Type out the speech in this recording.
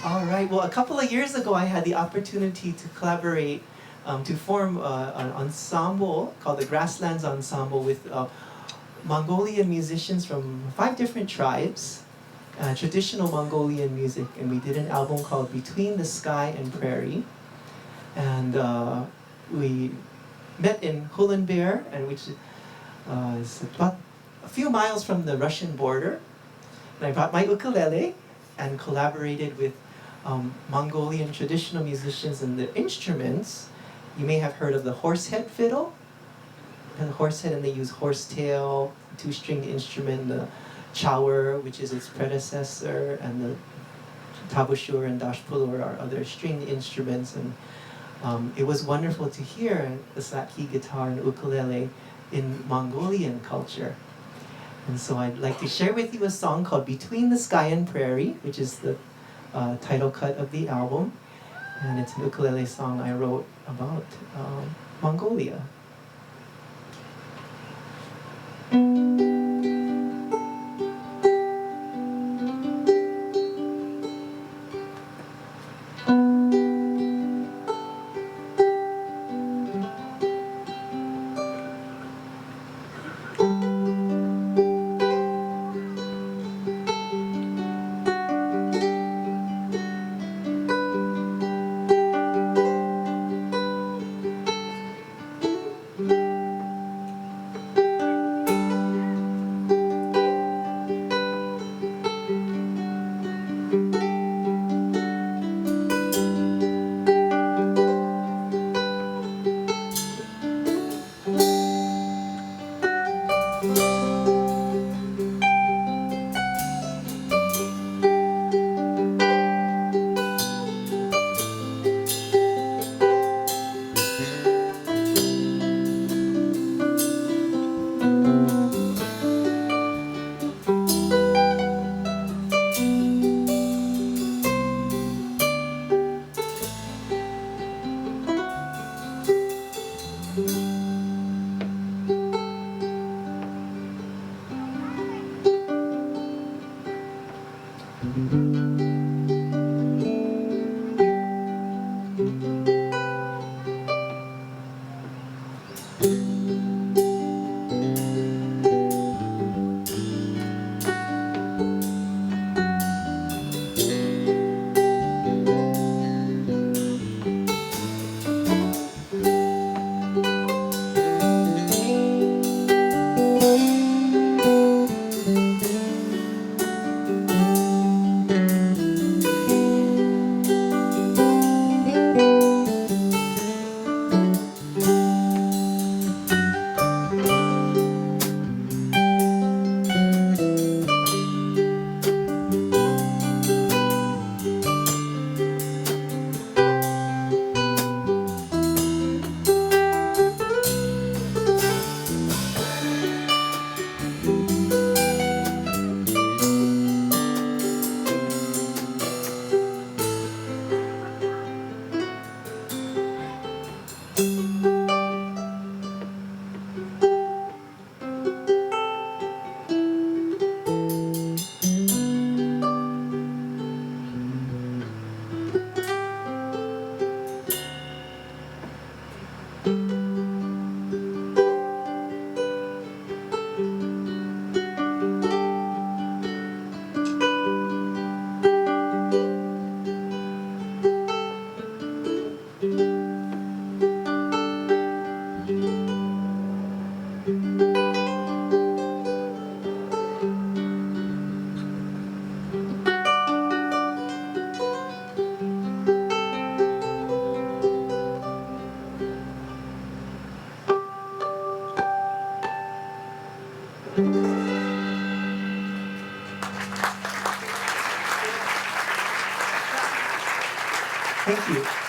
All right. Well, a couple of years ago, I had the opportunity to collaborate to form an ensemble called the Grasslands Ensemble with Mongolian musicians from 5 different tribes, traditional Mongolian music, and we did an album called Between the Sky and Prairie. And we met in Hulunbuir, and which is about a few miles from the Russian border. And I brought my ukulele and collaborated with Mongolian traditional musicians, and the instruments. You may have heard of the horsehead fiddle. And the horsehead, and they use horsetail, 2-stringed instrument, the chawer, which is its predecessor, and the tabushur and dashpulur are other stringed instruments. And it was wonderful to hear the sakhi guitar and ukulele in Mongolian culture. And so I'd like to share with you a song called Between the Sky and Prairie, which is the title cut of the album. And it's an ukulele song I wrote about Mongolia. Thank you.